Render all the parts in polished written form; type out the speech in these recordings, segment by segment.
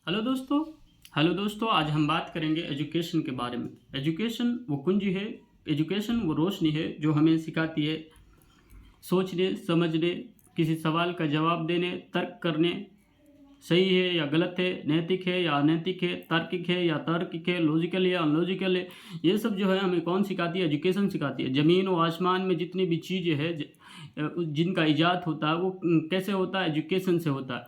Hello दोस्तों, आज हम बात करेंगे एजुकेशन के बारे में। एजुकेशन वो कुंजी है, एजुकेशन वो रोशनी है जो हमें सिखाती है सोचने, समझने, किसी सवाल का जवाब देने, तर्क करने, सही है या गलत है, नैतिक है या अनैतिक है, तार्किक है या तार्किक है, लॉजिकल है या अनलॉजिकल है। ये सब जो है हमें कौन सिखाती है? एजुकेशन सिखाती है। ज़मीन और आसमान में जितनी भी चीज़ें हैं जिनका इजाद होता है वो कैसे होता है? एजुकेशन से होता है।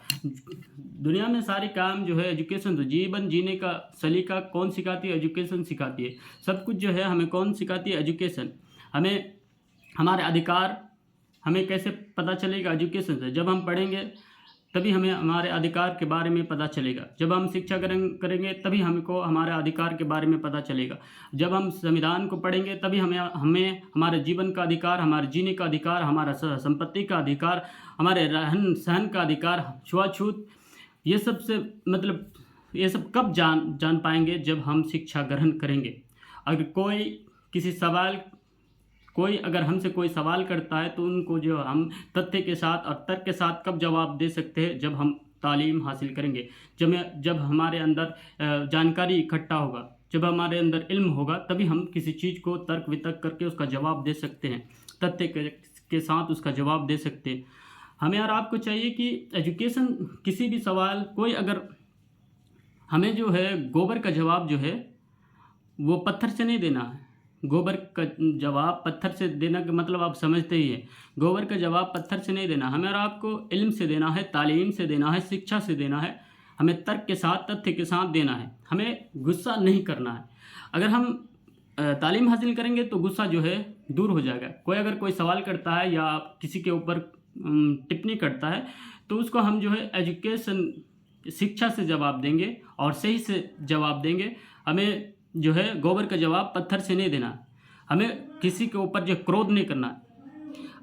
दुनिया में सारी काम जो है एजुकेशन, तो जीवन जीने का सलीका कौन सिखाती है? एजुकेशन सिखाती है। सब कुछ जो है हमें कौन सिखाती है? एजुकेशन। हमें हमारे अधिकार हमें कैसे पता चलेगा? एजुकेशन से। जब हम पढ़ेंगे तभी हमें हमारे अधिकार के बारे में पता चलेगा। जब हम शिक्षा ग्रहण करेंगे तभी हमको हमारे अधिकार के बारे में पता चलेगा। जब हम संविधान को पढ़ेंगे तभी हमें हमें हमारे जीवन का अधिकार, हमारे जीने का अधिकार, हमारा संपत्ति का अधिकार, हमारे रहन सहन का अधिकार, छुआछूत, ये सब से मतलब ये सब कब जान पाएंगे? जब हम शिक्षा ग्रहण करेंगे। अगर कोई अगर हमसे कोई सवाल करता है तो उनको जो हम तथ्य के साथ और तर्क के साथ कब जवाब दे सकते हैं? जब हम तालीम हासिल करेंगे, जब हमारे अंदर जानकारी इकट्ठा होगा, जब हमारे अंदर इल्म होगा, तभी हम किसी चीज़ को तर्क वितर्क करके उसका जवाब दे सकते हैं, तथ्य के साथ उसका जवाब दे सकते हैं। हमें और आपको चाहिए कि एजुकेशन, किसी भी सवाल, कोई अगर हमें जो है गोबर का जवाब जो है वो पत्थर से नहीं देना है। गोबर का जवाब पत्थर से देना का मतलब आप समझते ही हैं। गोबर का जवाब पत्थर से नहीं देना, हमें और आपको इल्म से देना है, तालीम से देना है, शिक्षा से देना है। हमें तर्क के साथ, तथ्य के साथ देना है। हमें गुस्सा नहीं करना है। अगर हम तालीम हासिल करेंगे तो गुस्सा जो है दूर हो जाएगा। कोई सवाल करता है या किसी के ऊपर टिप्पणी करता है तो उसको हम जो है एजुकेशन, शिक्षा से जवाब देंगे और सही से जवाब देंगे। हमें जो है गोबर का जवाब पत्थर से नहीं देना। हमें किसी के ऊपर जो क्रोध नहीं करना।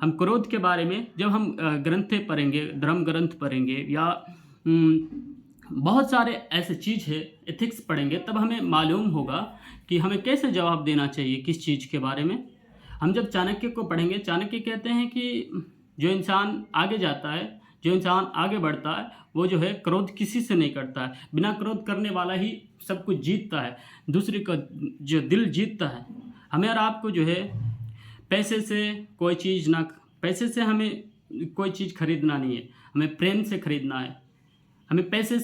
हम क्रोध के बारे में जब हम ग्रंथें पढ़ेंगे, धर्म ग्रंथ पढ़ेंगे या बहुत सारे ऐसे चीज़ है, एथिक्स पढ़ेंगे, तब हमें मालूम होगा कि हमें कैसे जवाब देना चाहिए किस चीज़ के बारे में। हम जब चाणक्य को पढ़ेंगे, चाणक्य कहते हैं कि जो इंसान आगे जाता है, जो इंसान आगे बढ़ता है, वो जो है क्रोध किसी से नहीं करता है। बिना क्रोध करने वाला ही सब कुछ जीतता है, दूसरे का जो दिल जीतता है। हमें और आपको जो है पैसे से हमें कोई चीज़ खरीदना नहीं है, हमें प्रेम से खरीदना है। हमें पैसे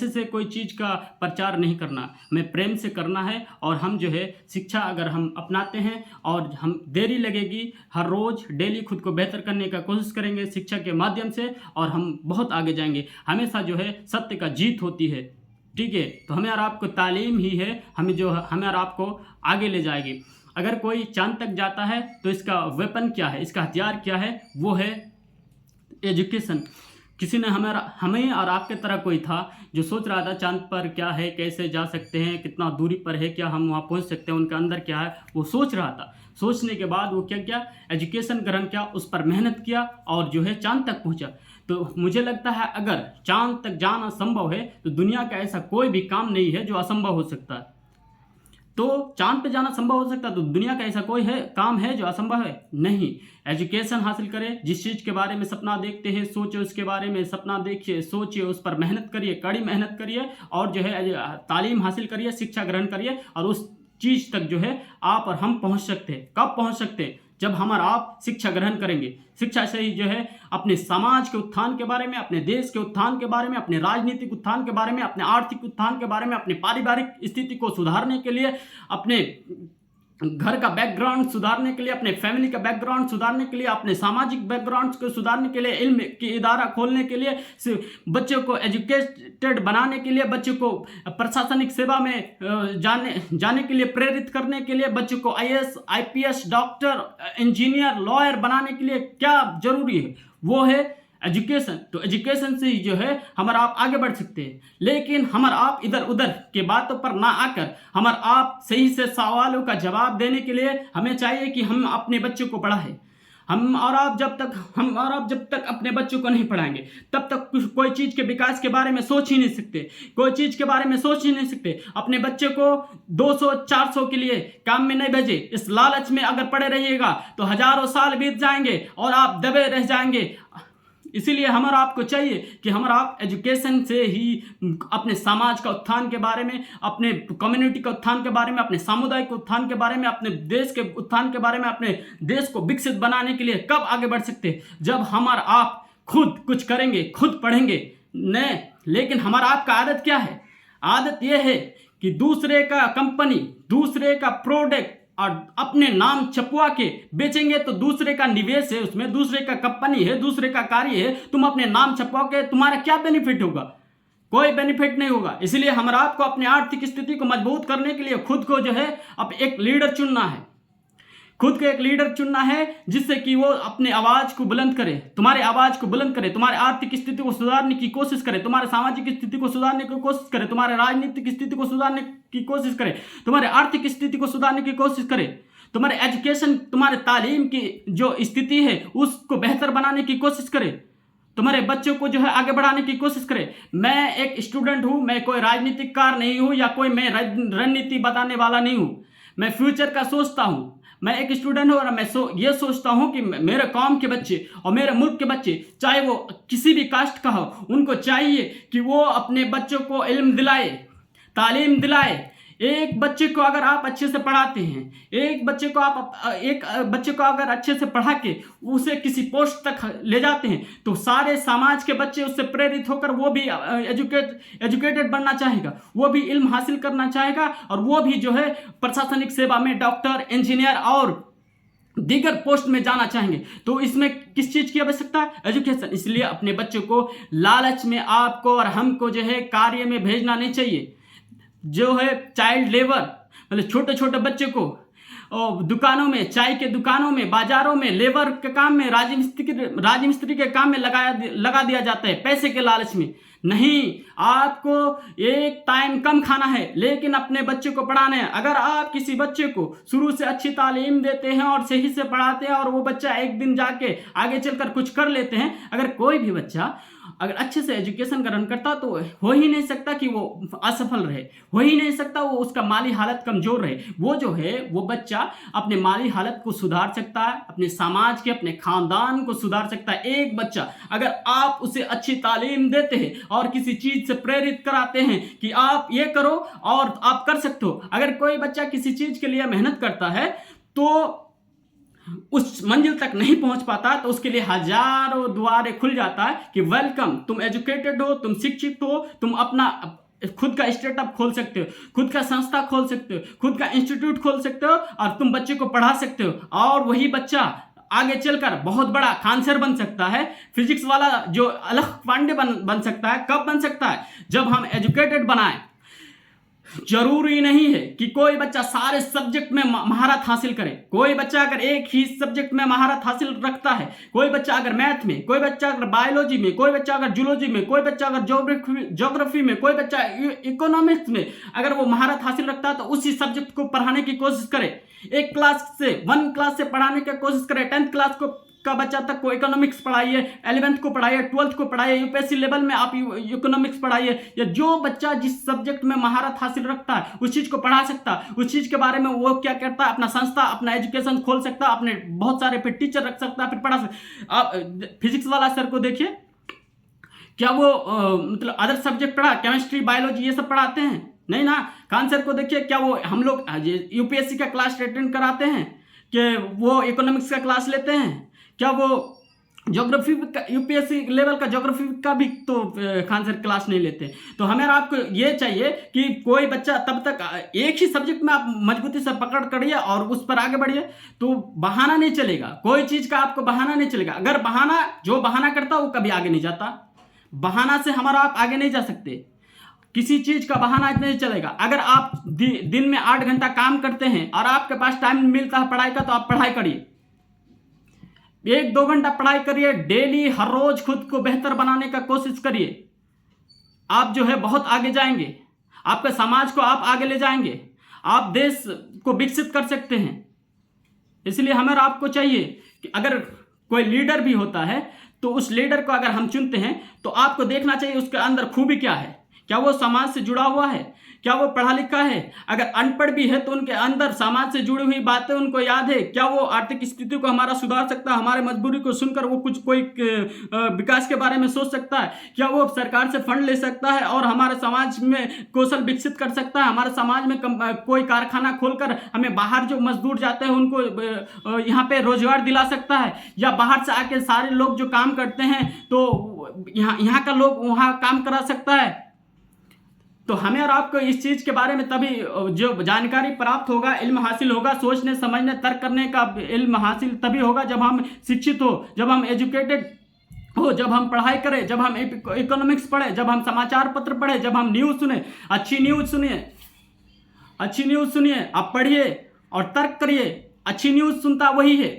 से कोई चीज़ का प्रचार नहीं करना, हमें प्रेम से करना है। और हम जो है शिक्षा अगर हम अपनाते हैं और हम देरी लगेगी, हर रोज़ डेली खुद को बेहतर करने का कोशिश करेंगे शिक्षा के माध्यम से, और हम बहुत आगे जाएंगे। हमेशा जो है सत्य का जीत होती है, ठीक है। तो हमें और आपको तालीम ही है हमें और आपको आगे ले जाएगी। अगर कोई चांद तक जाता है तो इसका वेपन क्या है, इसका हथियार क्या है? वो है एजुकेशन। किसी ने हमें और आपके तरह कोई था जो सोच रहा था चांद पर क्या है, कैसे जा सकते हैं, कितना दूरी पर है, क्या हम वहाँ पहुँच सकते हैं, उनके अंदर क्या है, वो सोच रहा था। सोचने के बाद वो क्या किया? एजुकेशन ग्रहण किया, उस पर मेहनत किया और जो है चांद तक पहुँचा। तो मुझे लगता है अगर चांद तक जाना संभव है तो दुनिया का ऐसा कोई भी काम नहीं है जो असंभव हो सकता है। तो चांद पे जाना संभव हो सकता है तो दुनिया का ऐसा कोई काम है जो असंभव है? नहीं। एजुकेशन हासिल करें, जिस चीज़ के बारे में सपना देखते हैं सोचिए, उसके बारे में सपना देखिए, सोचिए, उस पर मेहनत करिए, कड़ी मेहनत करिए और जो है तालीम हासिल करिए, शिक्षा ग्रहण करिए, और उस चीज़ तक जो है आप और हम पहुंच सकते हैं। कब पहुंच सकते हैं? जब हम और आप शिक्षा ग्रहण करेंगे। शिक्षा से ही जो है अपने समाज के उत्थान के बारे में, अपने देश के उत्थान के बारे में, अपने राजनीतिक उत्थान के बारे में, अपने आर्थिक उत्थान के बारे में, अपने पारिवारिक स्थिति को सुधारने के लिए, अपने घर का बैकग्राउंड सुधारने के लिए, अपने फैमिली का बैकग्राउंड सुधारने के लिए, अपने सामाजिक बैकग्राउंड को सुधारने के लिए, इल्म की इदारा खोलने के लिए, बच्चों को एजुकेटेड बनाने के लिए, बच्चों को प्रशासनिक सेवा में जाने के लिए प्रेरित करने के लिए, बच्चों को IAS, IPS, doctor, engineer, lawyer बनाने के लिए क्या जरूरी है? वो है एजुकेशन। तो एजुकेशन से ही जो है हम और आप आगे बढ़ सकते हैं। लेकिन हम और आप इधर उधर के बातों पर ना आकर हम और आप सही से सवालों का जवाब देने के लिए हमें चाहिए कि हम अपने बच्चों को पढ़ाएं। हम और आप जब तक अपने बच्चों को नहीं पढ़ाएंगे तब तक कोई चीज़ के विकास के बारे में सोच ही नहीं सकते, कोई चीज़ के बारे में सोच ही नहीं सकते। अपने बच्चे को 200-400 के लिए काम में नहीं भेजे। इस लालच में अगर पड़े रहिएगा तो हजारों साल बीत जाएंगे और आप दबे रह जाएंगे। इसीलिए हमारा आपको चाहिए कि हमारा आप एजुकेशन से ही अपने समाज का उत्थान के बारे में, अपने कम्युनिटी का उत्थान के बारे में, अपने सामुदायिक उत्थान के बारे में, अपने देश के उत्थान के बारे में, अपने देश को विकसित बनाने के लिए कब आगे बढ़ सकते हैं? जब हमारा आप खुद कुछ करेंगे, खुद पढ़ेंगे। न लेकिन हमारा आपका आदत क्या है? आदत यह है कि दूसरे का कंपनी, दूसरे का प्रोडक्ट और अपने नाम छपवा के बेचेंगे, तो दूसरे का निवेश है उसमें, दूसरे का कंपनी है, दूसरे का कार्य है, तुम अपने नाम छपवा के तुम्हारा क्या बेनिफिट होगा? कोई बेनिफिट नहीं होगा। इसलिए हमारा आपको अपने आर्थिक स्थिति को मजबूत करने के लिए खुद को जो है अब एक लीडर चुनना है। खुद को एक लीडर चुनना है जिससे कि वो अपने आवाज को बुलंद करे, तुम्हारे आवाज को बुलंद करे, तुम्हारे आर्थिक स्थिति को सुधारने की कोशिश करे, तुम्हारे सामाजिक स्थिति को सुधारने की कोशिश करे, तुम्हारे राजनीतिक स्थिति को सुधारने की कोशिश करे, तुम्हारे आर्थिक स्थिति को सुधारने की कोशिश करे, तुम्हारे एजुकेशन, तुम्हारे तालीम की जो स्थिति है उसको बेहतर बनाने की कोशिश करे, तुम्हारे बच्चों को जो है आगे बढ़ाने की कोशिश करे। मैं एक स्टूडेंट हूं, मैं कोई राजनीतिक कार नहीं हूं या कोई मैं रणनीति बताने वाला नहीं हूं। मैं फ्यूचर का सोचता हूं। मैं एक स्टूडेंट हूं और मैं ये सोचता हूं कि मेरे कौम के बच्चे और मेरे मुल्क के बच्चे, चाहे वो किसी भी कास्ट का हो, उनको चाहिए कि वो अपने बच्चों को इल्म दिलाए, तालीम दिलाए। एक बच्चे को अगर आप अच्छे से पढ़ाते हैं, एक बच्चे को अगर अच्छे से पढ़ा के उसे किसी पोस्ट तक ले जाते हैं, तो सारे समाज के बच्चे उससे प्रेरित होकर वो भी एजुकेटेड बनना चाहेगा, वो भी इल्म हासिल करना चाहेगा और वो भी जो है प्रशासनिक सेवा में डॉक्टर, इंजीनियर और दीगर पोस्ट में जाना चाहेंगे। तो इसमें किस चीज की आवश्यकता है? एजुकेशन। इसलिए अपने बच्चों को लालच में आपको और हमको जो है कार्य में भेजना नहीं चाहिए। जो है चाइल्ड लेबर, मतलब छोटे छोटे बच्चे को दुकानों में, चाय के दुकानों में, बाजारों में लेबर के काम में, राजमिस्त्री के काम में लगा दिया जाता है पैसे के लालच में। नहीं, आपको एक टाइम कम खाना है लेकिन अपने बच्चे को पढ़ाना है। अगर आप किसी बच्चे को शुरू से अच्छी तालीम देते हैं और सही से पढ़ाते हैं और वो बच्चा एक दिन जाके आगे चलकर कुछ कर लेते हैं, अगर कोई भी बच्चा अगर अच्छे से एजुकेशन ग्रहण करता तो हो ही नहीं सकता कि वो असफल रहे, हो ही नहीं सकता वो उसका माली हालत कमजोर रहे। वो जो है वो बच्चा अपने माली हालत को सुधार सकता है, अपने समाज के, अपने खानदान को सुधार सकता है। एक बच्चा अगर आप उसे अच्छी तालीम देते हैं और किसी चीज से प्रेरित कराते हैं कि आप ये करो और आप कर सकते हो। अगर कोई बच्चा किसी चीज के लिए मेहनत करता है तो उस मंजिल तक नहीं पहुंच पाता, तो उसके लिए हजारों द्वारे खुल जाता है कि वेलकम, तुम एजुकेटेड हो, तुम शिक्षित हो, तुम अपना खुद का स्टार्टअप खोल सकते हो, खुद का संस्था खोल सकते हो, खुद का इंस्टीट्यूट खोल सकते हो और तुम बच्चे को पढ़ा सकते हो। और वही बच्चा आगे चलकर बहुत बड़ा खानसर बन सकता है, फिजिक्स वाला जो अलख पांडे बन सकता है। कब बन सकता है? जब हम एजुकेटेड बनाए। जरूरी नहीं है कि कोई बच्चा सारे सब्जेक्ट में महारत हासिल करे। कोई बच्चा अगर एक ही सब्जेक्ट में महारत हासिल रखता है, कोई बच्चा अगर मैथ में, कोई बच्चा अगर बायोलॉजी में, कोई बच्चा अगर जूलॉजी में, कोई बच्चा अगर ज्योग्राफी में, कोई बच्चा इकोनॉमिक्स में अगर वो महारत हासिल रखता है तो उसी सब्जेक्ट को पढ़ाने की कोशिश करे। एक क्लास से, 1 क्लास से पढ़ाने की कोशिश करे। 10th क्लास का बच्चा तक को इकोनॉमिक्स पढ़ाइए, 11th को पढ़ाइए, 12th को पढ़ाइए, यूपीएससी लेवल में आप इकोनॉमिक्स पढ़ाइए। या जो बच्चा जिस सब्जेक्ट में महारत हासिल रखता है उस चीज को पढ़ा सकता है, उस चीज के बारे में वो क्या करता है, अपना संस्था, अपना एजुकेशन खोल सकता है, अपने बहुत सारे फिर टीचर रख सकता है, फिर पढ़ा सकता। आप फिजिक्स वाला सर को देखिए, क्या वो मतलब अदर सब्जेक्ट पढ़ा, केमिस्ट्री, बायोलॉजी ये सब पढ़ाते हैं? नहीं ना। खान सर को देखिए, क्या वो हम लोग यूपीएससी का क्लास अटेंड कराते हैं कि वो इकोनॉमिक्स का क्लास लेते हैं? क्या वो ज्योग्राफी, यूपीएससी लेवल का ज्योग्राफी का भी तो खान सर क्लास नहीं लेते? तो हमें आपको ये चाहिए कि कोई बच्चा तब तक एक ही सब्जेक्ट में आप मजबूती से पकड़ करिए और उस पर आगे बढ़िए, तो बहाना नहीं चलेगा। कोई चीज का आपको बहाना नहीं चलेगा। अगर जो बहाना करता वो कभी आगे नहीं जाता। बहाना से हमारा आप आगे नहीं जा सकते। किसी चीज का बहाना नहीं चलेगा। अगर आप दिन में 8 घंटा काम करते हैं और आपके पास टाइम मिलता है पढ़ाई का, तो आप पढ़ाई करिए। 1-2 घंटा पढ़ाई करिए डेली, हर रोज खुद को बेहतर बनाने का कोशिश करिए। आप जो है बहुत आगे जाएंगे, आपके समाज को आप आगे ले जाएंगे, आप देश को विकसित कर सकते हैं। इसलिए हमें आपको चाहिए कि अगर कोई लीडर भी होता है तो उस लीडर को अगर हम चुनते हैं तो आपको देखना चाहिए उसके अंदर खूबी क्या है। क्या वो समाज से जुड़ा हुआ है? क्या वो पढ़ा लिखा है? अगर अनपढ़ भी है तो उनके अंदर समाज से जुड़ी हुई बातें उनको याद है? क्या वो आर्थिक स्थिति को हमारा सुधार सकता है? हमारे मजबूरी को सुनकर वो कोई विकास के बारे में सोच सकता है? क्या वो सरकार से फंड ले सकता है और हमारे समाज में कौशल विकसित कर सकता है? हमारे समाज में कोई कारखाना खोलकर हमें बाहर जो मजदूर जाते हैं उनको यहाँ पे रोजगार दिला सकता है? या बाहर से आके सारे लोग जो काम करते हैं तो यहाँ का लोग वहाँ काम करा सकता है? तो हमें और आपको इस चीज के बारे में तभी जो जानकारी प्राप्त होगा, इल्म हासिल होगा, सोचने समझने तर्क करने का इल्म हासिल तभी होगा जब हम शिक्षित हो, जब हम एजुकेटेड हो, जब हम पढ़ाई करें, जब हम इकोनॉमिक्स पढ़े, जब हम समाचार पत्र पढ़े, जब हम न्यूज़ सुने, अच्छी न्यूज़ सुनिए, आप पढ़िए और तर्क करिए। अच्छी न्यूज़ सुनता वही है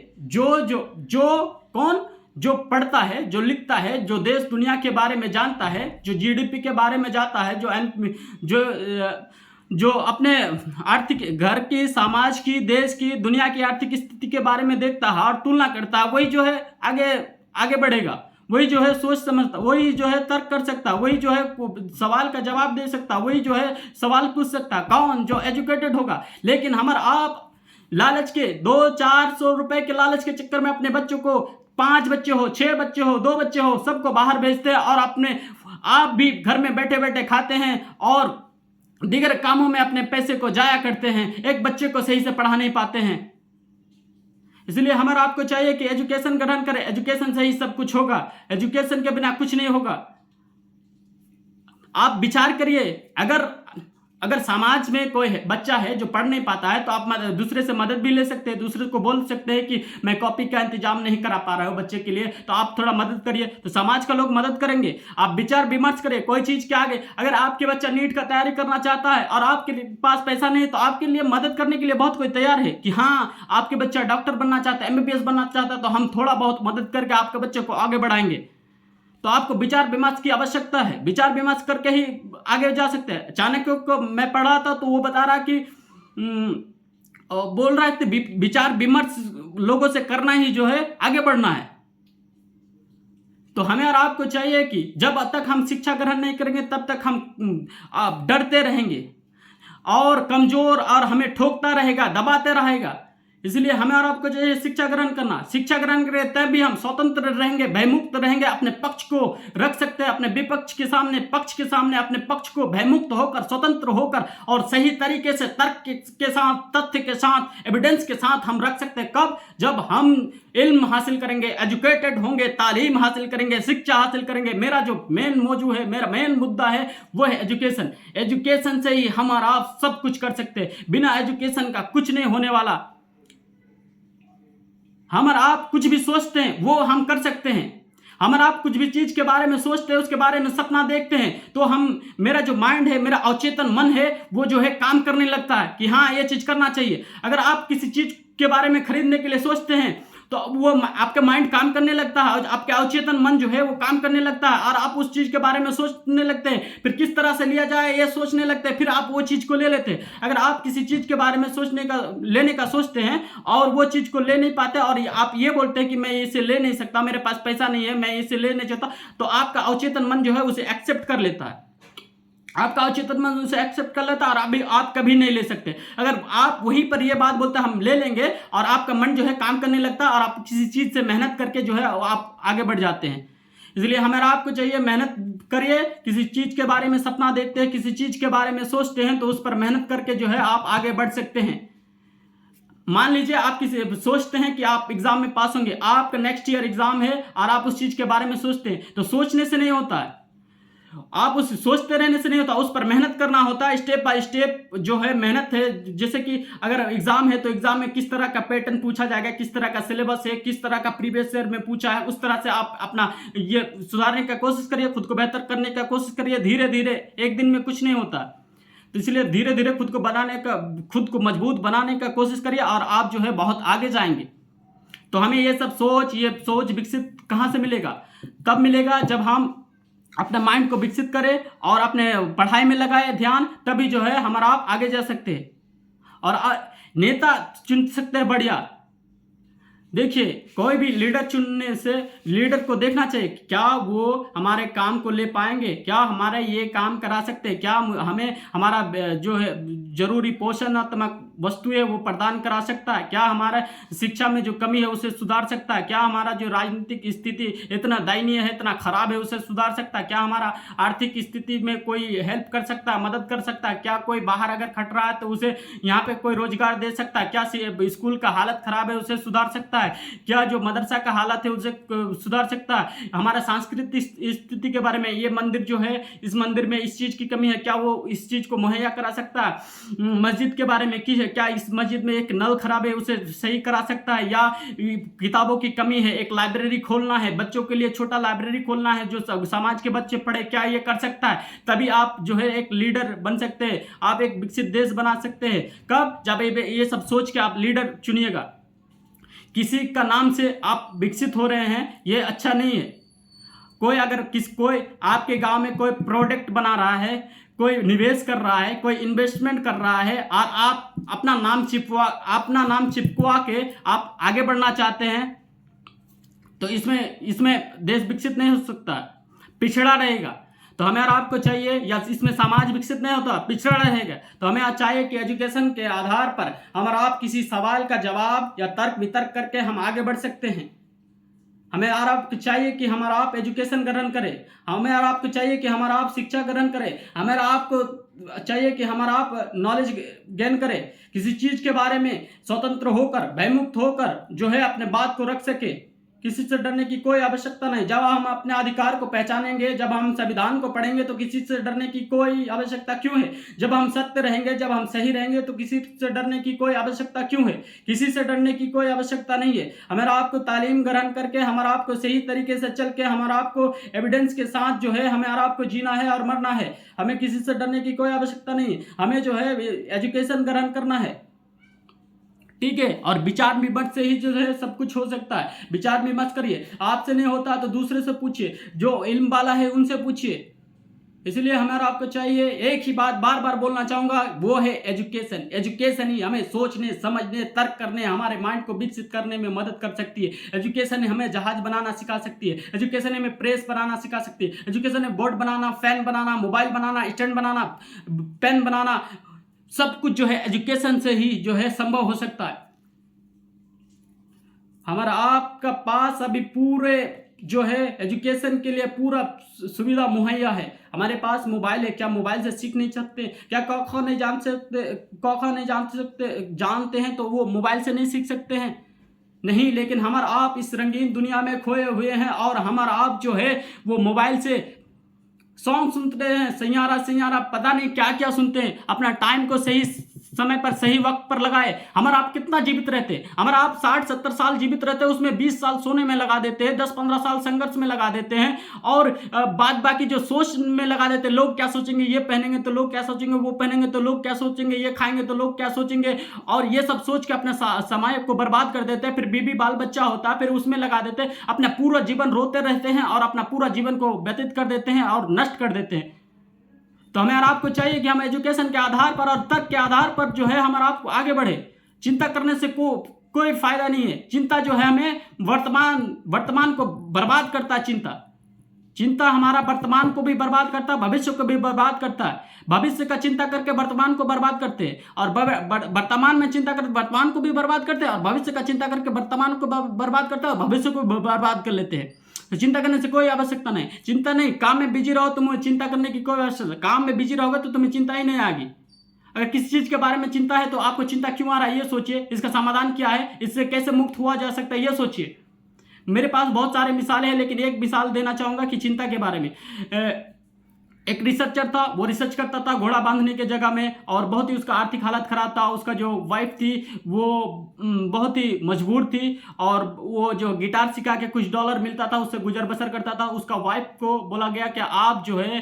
जो पढ़ता है, जो लिखता है, जो देश दुनिया के बारे में जानता है, जो जीडीपी के बारे में जानता है, जो अपने आर्थिक घर की, समाज की, देश की, दुनिया की आर्थिक स्थिति के बारे में देखता है और तुलना करता है, वही जो है आगे बढ़ेगा। वही जो है सोच समझता, वही जो है तर्क कर सकता, वही जो है सवाल का जवाब दे सकता, वही जो है सवाल पूछ सकता। कौन? जो एजुकेटेड होगा। लेकिन हमारा आप लालच के 200-400 रुपए के लालच के चक्कर में अपने बच्चों को, 5 बच्चे हो, 6 बच्चे हो, 2 बच्चे हो, सबको बाहर भेजते हैं और आप भी घर में बैठे बैठे खाते हैं और दीगर कामों में अपने पैसे को जाया करते हैं, एक बच्चे को सही से पढ़ा नहीं पाते हैं। इसलिए हमारा आपको चाहिए कि एजुकेशन ग्रहण करें। एजुकेशन से ही सब कुछ होगा, एजुकेशन के बिना कुछ नहीं होगा। आप विचार करिए, अगर समाज में कोई बच्चा है जो पढ़ नहीं पाता है तो आप दूसरे से मदद भी ले सकते हैं, दूसरे को बोल सकते हैं कि मैं कॉपी का इंतजाम नहीं करा पा रहा हूँ बच्चे के लिए, तो आप थोड़ा मदद करिए, तो समाज का लोग मदद करेंगे। आप विचार विमर्श करिए कोई चीज़ के आगे। अगर आपके बच्चा नीट का तैयारी करना चाहता है और आपके पास पैसा नहीं है तो आपके लिए मदद करने के लिए बहुत कोई तैयार है कि हाँ, आपके बच्चा डॉक्टर बनना चाहता है, MBBS बनना चाहता है, तो हम थोड़ा बहुत मदद करके आपके बच्चे को आगे बढ़ाएंगे। तो आपको विचार विमर्श की आवश्यकता है, विचार विमर्श करके ही आगे जा सकते हैं। चाणक्य को मैं पढ़ा था तो वो बता रहा कि बोल रहा है विचार विमर्श लोगों से करना ही जो है आगे बढ़ना है। तो हमें और आपको चाहिए कि जब तक हम शिक्षा ग्रहण नहीं करेंगे तब तक हम डरते रहेंगे और कमजोर और हमें ठोकता रहेगा, दबाते रहेगा। इसलिए हमें और आपको जो है शिक्षा ग्रहण करना, शिक्षा ग्रहण करें तब भी हम स्वतंत्र रहेंगे, भयमुक्त रहेंगे, अपने पक्ष को रख सकते हैं, अपने विपक्ष के सामने, पक्ष के सामने अपने पक्ष को भयमुक्त होकर, स्वतंत्र होकर और सही तरीके से तर्क के साथ, तथ्य के साथ, एविडेंस के साथ हम रख सकते हैं। कब? जब हम इल्म हासिल करेंगे, एजुकेटेड होंगे, तालीम हासिल करेंगे, शिक्षा हासिल करेंगे। मेरा जो मेन मौजू है, मेरा मेन मुद्दा है वो है एजुकेशन। एजुकेशन से ही हम और आप सब कुछ कर सकते हैं, बिना एजुकेशन का कुछ नहीं होने वाला। हम और आप कुछ भी सोचते हैं वो हम कर सकते हैं। हम और आप कुछ भी चीज के बारे में सोचते हैं, उसके बारे में सपना देखते हैं तो मेरा जो माइंड है, मेरा अवचेतन मन है वो जो है काम करने लगता है कि हाँ, ये चीज करना चाहिए। अगर आप किसी चीज के बारे में खरीदने के लिए सोचते हैं तो वो आपका माइंड काम करने लगता है, आपके अवचेतन मन जो है वो काम करने लगता है और आप उस चीज के बारे में सोचने लगते हैं। फिर किस तरह से लिया जाए ये सोचने लगते हैं, फिर आप वो चीज को ले लेते हैं। अगर आप किसी चीज के बारे में लेने का सोचते हैं और वो चीज को ले नहीं पाते और आप ये बोलते हैं कि मैं इसे ले नहीं सकता, मेरे पास पैसा नहीं है, मैं इसे ले नहीं चाहता, तो आपका अवचेतन मन जो है उसे एक्सेप्ट कर लेता है। आपका अवचेतन मन उसे एक्सेप्ट कर लेता है और अभी आप कभी नहीं ले सकते। अगर आप वहीं पर ये बात बोलते हैं हम ले लेंगे और आपका मन जो है काम करने लगता है और आप किसी चीज से मेहनत करके जो है आप आगे बढ़ जाते हैं। इसलिए हमें आपको चाहिए मेहनत करिए, किसी चीज के बारे में सपना देखते हैं, किसी चीज के बारे में सोचते हैं तो उस पर मेहनत करके जो है आप आगे बढ़ सकते हैं। मान लीजिए आप किसी सोचते हैं कि आप एग्जाम में पास होंगे, आपका नेक्स्ट ईयर एग्जाम है और आप उस चीज के बारे में सोचते हैं, तो सोचने से नहीं होता है, आप उस सोचते रहने से नहीं होता, उस पर मेहनत करना होता है। स्टेप बाय स्टेप जो है मेहनत है। जैसे कि अगर एग्जाम है तो एग्जाम में किस तरह का पैटर्न पूछा जाएगा, किस तरह का सिलेबस है, किस तरह का प्रीवियस ईयर में पूछा है, उस तरह से आप अपना ये सुधारने का कोशिश करिए, खुद को बेहतर करने का कोशिश करिए। धीरे धीरे, एक दिन में कुछ नहीं होता, तो इसलिए धीरे धीरे खुद को मजबूत बनाने का कोशिश करिए और आप जो है बहुत आगे जाएंगे। तो हमें ये सोच विकसित कहाँ से मिलेगा, कब मिलेगा? जब हम अपने माइंड को विकसित करें और अपने पढ़ाई में लगाए ध्यान, तभी जो है हमारा आप आगे जा सकते हैं और नेता चुन सकते हैं बढ़िया। देखिए, कोई भी लीडर चुनने से लीडर को देखना चाहिए क्या वो हमारे काम को ले पाएंगे, क्या हमारा ये काम करा सकते हैं, क्या हमें हमारा जो है जरूरी पोषणात्मक वस्तुएं वो प्रदान करा सकता है, क्या हमारा शिक्षा में जो कमी है उसे सुधार सकता है, क्या हमारा जो राजनीतिक स्थिति इतना दयनीय है, इतना खराब है, उसे सुधार सकता है, क्या हमारा आर्थिक स्थिति में कोई हेल्प कर सकता है, मदद कर सकता है, क्या कोई बाहर अगर खट रहा है तो उसे यहाँ पे कोई रोजगार दे सकता है, क्या स्कूल का हालत खराब है उसे सुधार सकता है, क्या जो मदरसा का हालत है उसे सुधार सकता है, हमारा सांस्कृतिक स्थिति के बारे में, ये मंदिर जो है इस मंदिर में इस चीज की कमी है, क्या वो इस चीज को मुहैया करा सकता है, मस्जिद के बारे में की है, क्या इस मस्जिद में एक नल खराब है उसे सही करा सकता है, या किताबों की कमी है, एक लाइब्रेरी खोलना है, बच्चों के लिए छोटा लाइब्रेरी खोलना है जो समाज के बच्चे पढ़े, क्या ये कर सकता है। तभी आप जो है एक लीडर बन सकते हैं, आप एक विकसित देश बना सकते हैं। कब? जब ये सब सोच के आप लीडर चुनिएगा। किसी का नाम से आप विकसित हो रहे हैं ये अच्छा नहीं है। कोई अगर कोई आपके गांव में कोई प्रोडक्ट बना रहा है, कोई निवेश कर रहा है, कोई इन्वेस्टमेंट कर रहा है और आप अपना नाम चिपकवा के आप आगे बढ़ना चाहते हैं तो इसमें देश विकसित नहीं हो सकता, पिछड़ा रहेगा। तो हमें और आपको चाहिए, या इसमें समाज विकसित नहीं होता, पिछड़ा रहेगा। तो हमें चाहिए कि एजुकेशन के आधार पर हम और आप किसी सवाल का जवाब या तर्क वितर्क करके हम आगे बढ़ सकते हैं। हमें और आपको चाहिए कि हमारा आप एजुकेशन ग्रहण करें, हमें और आपको चाहिए कि हमारा आप शिक्षा ग्रहण करें, हमें और आपको चाहिए कि हमारा आप नॉलेज गेन करें, किसी चीज के बारे में स्वतंत्र होकर, भयमुक्त होकर जो है अपने बात को रख सके। किसी से डरने की कोई आवश्यकता नहीं। जब हम अपने अधिकार को पहचानेंगे, जब हम संविधान को पढ़ेंगे तो किसी से डरने की कोई आवश्यकता क्यों है। जब हम सत्य रहेंगे, जब हम सही रहेंगे तो किसी से डरने की कोई आवश्यकता क्यों है। किसी से डरने की कोई आवश्यकता नहीं है। हमारा आपको तालीम ग्रहण करके, हमारा आपको सही तरीके से चल के, हमारा आपको एविडेंस के साथ जो है हमें आपको जीना है और मरना है। हमें किसी से डरने की कोई आवश्यकता नहीं है। हमें जो है एजुकेशन ग्रहण करना है, ठीक है। और विचार विमर्श से ही जो है सब कुछ हो सकता है। विचार विमर्श करिए, आपसे नहीं होता तो दूसरे से पूछिए, जो इल्म वाला है उनसे पूछिए। इसलिए हमें आपको चाहिए, एक ही बात बार बार बोलना चाहूंगा, वो है एजुकेशन। एजुकेशन ही हमें सोचने, समझने, तर्क करने, हमारे माइंड को विकसित करने में मदद कर सकती है। एजुकेशन हमें जहाज बनाना सिखा सकती है। एजुकेशन हमें प्रेस बनाना सिखा सकती है। एजुकेशन में बोर्ड बनाना, फैन बनाना, मोबाइल बनाना, स्टैंड बनाना, पेन बनाना, सब कुछ जो है एजुकेशन से ही जो है संभव हो सकता है। हमारा आपका पास अभी पूरे जो है एजुकेशन के लिए पूरा सुविधा मुहैया है। हमारे पास मोबाइल है, क्या मोबाइल से सीख नहीं सकते? क्या क ख नहीं जान सकते? क ख नहीं जानते हैं तो वो मोबाइल से नहीं सीख सकते हैं? नहीं। लेकिन हमारा आप इस रंगीन दुनिया में खोए हुए हैं और हमारा आप जो है वो मोबाइल से सॉन्ग सुनते हैं, सैयारा पता नहीं क्या क्या सुनते हैं। अपना टाइम को सही समय पर, सही वक्त पर लगाए। हमारा आप कितना जीवित रहते? हमारा आप 60-70 साल जीवित रहते हैं, उसमें 20 साल सोने में लगा देते हैं, 10-15 साल संघर्ष में लगा देते हैं और बाद बाकी जो सोच में लगा देते हैं। लोग क्या सोचेंगे, ये पहनेंगे तो लोग क्या सोचेंगे, वो पहनेंगे तो लोग क्या सोचेंगे, ये खाएंगे तो लोग क्या सोचेंगे, और ये सब सोच के अपने समय को बर्बाद कर देते हैं। फिर बीबी बाल बच्चा होता है, फिर उसमें लगा देते हैं। अपना पूरा जीवन रोते रहते हैं और अपना पूरा जीवन को व्यतीत कर देते हैं और नष्ट कर देते हैं। तो हमें और आपको चाहिए कि हम एजुकेशन के आधार पर और तर्क के आधार पर जो है हमारा आपको आगे बढ़े। चिंता करने से कोई फायदा नहीं है। चिंता जो है हमें वर्तमान को बर्बाद करता है। चिंता हमारा वर्तमान को भी बर्बाद करता है, भविष्य को भी बर्बाद करता है। भविष्य का चिंता करके वर्तमान को बर्बाद करते हैं और वर्तमान में चिंता करके वर्तमान को भी बर्बाद करते हैं और भविष्य का चिंता करके वर्तमान को बर्बाद करते हैं और भविष्य को बर्बाद कर लेते हैं। तो चिंता करने से कोई आवश्यकता नहीं। चिंता नहीं, काम में बिजी रहो, तुम्हें चिंता करने की कोई आवश्यकता। काम में बिजी रहोगे तो तुम्हें चिंता ही नहीं आएगी। अगर किसी चीज के बारे में चिंता है तो आपको चिंता क्यों आ रहा है ये सोचिए, इसका समाधान क्या है, इससे कैसे मुक्त हुआ जा सकता है ये सोचिए। मेरे पास बहुत सारे मिसालें हैं, लेकिन एक मिसाल देना चाहूंगा कि चिंता के बारे में। एक रिसर्चर था, वो रिसर्च करता था घोड़ा बांधने के जगह में, और बहुत ही उसका आर्थिक हालत खराब था। उसका जो वाइफ थी वो बहुत ही मजबूर थी और वो जो गिटार सिखा के कुछ डॉलर मिलता था उससे गुजर बसर करता था। उसका वाइफ को बोला गया कि आप जो है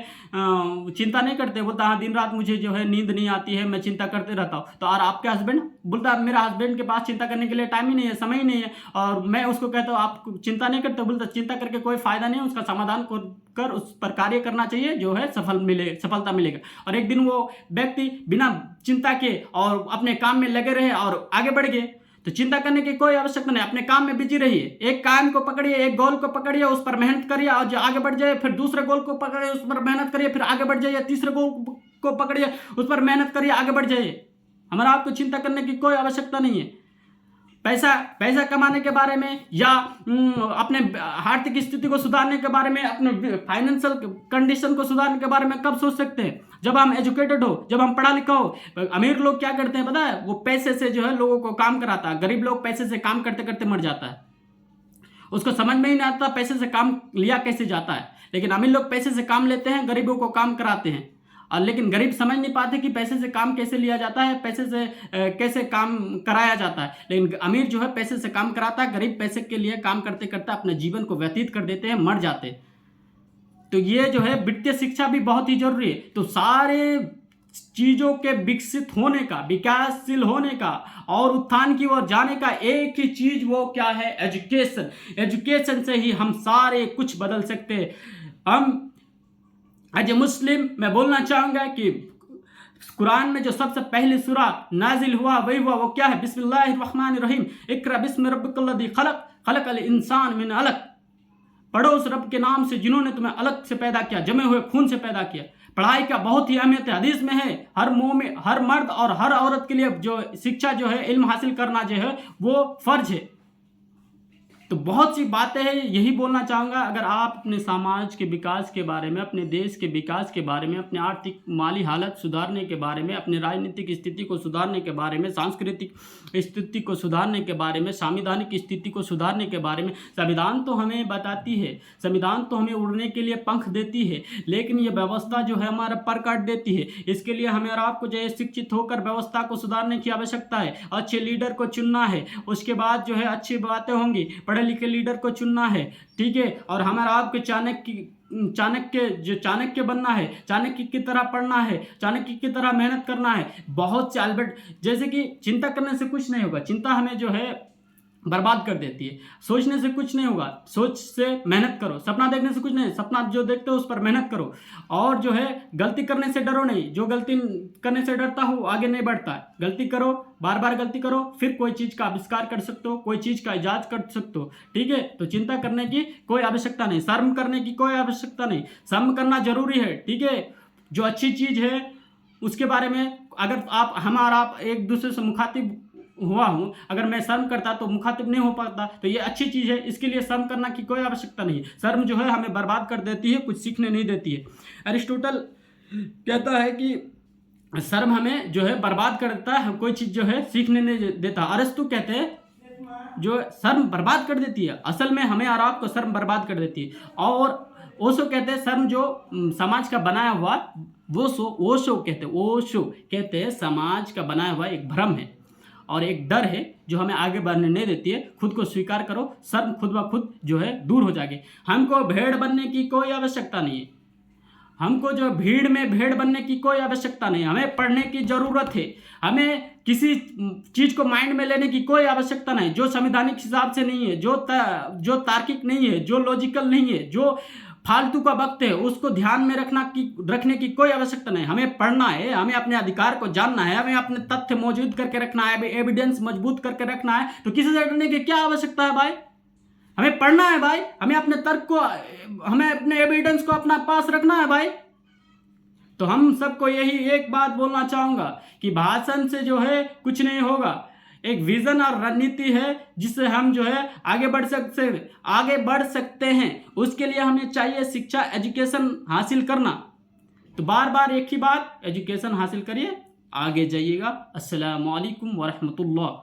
चिंता नहीं करते? बोलता हाँ, दिन रात मुझे जो है नींद नहीं आती है, मैं चिंता करते रहता हूँ। तो और आपके हस्बैंड? बोलता मेरा हस्बैंड के पास चिंता करने के लिए टाइम ही नहीं है, समय ही नहीं है। और मैं उसको कहता हूँ आप चिंता नहीं करते? बोलता चिंता करके कोई फायदा नहीं है, उसका समाधान कर उस पर कार्य करना चाहिए, जो है सफलता मिलेगा। और एक दिन वो व्यक्ति बिना चिंता के और अपने काम में लगे रहे और आगे बढ़ गए। तो चिंता करने की कोई आवश्यकता नहीं, अपने काम में बिजी रहिए। एक काम को पकड़िए, एक गोल को पकड़िए, उस पर मेहनत करिए और जो आगे बढ़ जाए, फिर दूसरे गोल को पकड़िए, उस पर मेहनत करिए, फिर आगे बढ़ जाइए, तीसरे गोल को पकड़िए, उस पर मेहनत करिए, आगे बढ़ जाइए। हमारा आपको चिंता करने की कोई आवश्यकता नहीं है। पैसा कमाने के बारे में या अपने आर्थिक स्थिति को सुधारने के बारे में, अपने फाइनेंशियल कंडीशन को सुधारने के बारे में कब सोच सकते हैं? जब हम एजुकेटेड हो, जब हम पढ़ा लिखा हो। अमीर लोग क्या करते हैं पता है? वो पैसे से जो है लोगों को काम कराता है। गरीब लोग पैसे से काम करते करते मर जाता है, उसको समझ में ही नहीं आता पैसे से काम लिया कैसे जाता है। लेकिन अमीर लोग पैसे से काम लेते हैं, गरीबों को काम कराते हैं। और लेकिन गरीब समझ नहीं पाते कि पैसे से काम कैसे लिया जाता है, पैसे से कैसे काम कराया जाता है। लेकिन अमीर जो है पैसे से काम कराता है, गरीब पैसे के लिए काम करते करते अपने जीवन को व्यतीत कर देते हैं, मर जाते हैं। तो ये जो है वित्तीय शिक्षा भी बहुत ही जरूरी है। तो सारे चीज़ों के विकसित होने का, विकासशील होने का और उत्थान की ओर जाने का एक ही चीज़, वो क्या है? एजुकेशन। एजुकेशन से ही हम सारे कुछ बदल सकते हैं। हम एज ए मुस्लिम मैं बोलना चाहूँगा कि कुरान में जो सबसे पहली सूरा नाजिल हुआ वही हुआ, वो क्या है? बिस्मिल्लाहिर्रहमानिर्रहीम, इक़रा बिस्मि रब्बिकल्लज़ी खलक़, खलक़ल इंसान मिन अलक़। पढ़ो उस रब के नाम से जिन्होंने तुम्हें अलग से पैदा किया, जमे हुए खून से पैदा किया। पढ़ाई का बहुत ही अहमियत है। हदीस में है हर मोमिन, हर मर्द और हर औरत के लिए जो शिक्षा जो है, इल्म हासिल करना जो है वो फर्ज है। तो बहुत सी बातें हैं, यही बोलना चाहूँगा। अगर आप अपने समाज के विकास के बारे में, अपने देश के विकास के बारे में, अपने आर्थिक माली हालत सुधारने के बारे में, अपने राजनीतिक स्थिति को सुधारने के बारे में, सांस्कृतिक स्थिति को सुधारने के बारे में, संवैधानिक स्थिति को सुधारने के बारे में, संविधान तो हमें बताती है, संविधान तो हमें उड़ने के लिए पंख देती है, लेकिन ये व्यवस्था जो है हमारा पर काट देती है। इसके लिए हमें और आपको जो है शिक्षित होकर व्यवस्था को सुधारने की आवश्यकता है। अच्छे लीडर को चुनना है, उसके बाद जो है अच्छी बातें होंगी। पढ़े लिखे लीडर को चुनना है, ठीक है। और हमारा आपके चाणक्य बनना है, चाणक्य की तरह पढ़ना है, चाणक्य की तरह मेहनत करना है। बहुत से अल्बर्ट जैसे कि चिंता करने से कुछ नहीं होगा, चिंता हमें जो है बर्बाद कर देती है। सोचने से कुछ नहीं होगा, सोच से मेहनत करो। सपना देखने से कुछ नहीं, सपना जो देखते हो उस पर मेहनत करो। और जो है गलती करने से डरो नहीं, जो गलती करने से डरता हो आगे नहीं बढ़ता है। गलती करो, बार बार गलती करो, फिर कोई चीज़ का आविष्कार कर सकते हो, कोई चीज़ का इजाद कर सकते हो, ठीक है। तो चिंता करने की कोई आवश्यकता नहीं, शर्म करने की कोई आवश्यकता नहीं। शर्म करना जरूरी है, ठीक है। जो अच्छी चीज़ है उसके बारे में अगर आप एक दूसरे से मुखातिब हुआ हूँ, अगर मैं शर्म करता तो मुखातिब नहीं हो पाता। तो ये अच्छी चीज़ है, इसके लिए शर्म करना की कोई आवश्यकता नहीं। शर्म जो है हमें बर्बाद कर देती है, कुछ सीखने नहीं देती है। अरिस्टोटल कहता है कि शर्म हमें जो है बर्बाद कर देता है, कोई चीज़ जो है सीखने नहीं देता। अरस्तु कहते हैं जो शर्म बर्बाद कर देती है, असल में हमें और आपको शर्म बर्बाद कर देती है। और ओशो कहते हैं शर्म जो समाज का बनाया हुआ, ओशो कहते हैं समाज का बनाया हुआ एक भ्रम है और एक डर है जो हमें आगे बढ़ने नहीं देती है। खुद को स्वीकार करो, शर्म खुद ब खुद जो है दूर हो जाएगी। हमको भेड़ बनने की कोई आवश्यकता नहीं है, हमको जो भीड़ में भेड़ बनने की कोई आवश्यकता नहीं। हमें पढ़ने की ज़रूरत है, हमें किसी चीज़ को माइंड में लेने की कोई आवश्यकता नहीं जो संवैधानिक हिसाब से नहीं है, जो तार्किक नहीं है, जो लॉजिकल नहीं है, जो फालतू का वक्त है, उसको ध्यान में रखने की कोई आवश्यकता नहीं। हमें पढ़ना है, हमें अपने अधिकार को जानना है, हमें अपने तथ्य मौजूद करके रखना है, एविडेंस मजबूत करके रखना है। तो किसी से डरने की क्या आवश्यकता है भाई? हमें पढ़ना है भाई, हमें अपने तर्क को, हमें अपने एविडेंस को अपना पास रखना है भाई। तो हम सबको यही एक बात बोलना चाहूँगा कि भाषण से जो है कुछ नहीं होगा। एक विजन और रणनीति है जिससे हम जो है आगे बढ़ सकते हैं। उसके लिए हमें चाहिए शिक्षा, एजुकेशन हासिल करना। तो बार बार एक ही बात, एजुकेशन हासिल करिए, आगे जाइएगा। अस्सलामु अलैकुम वरहमतुल्लाह।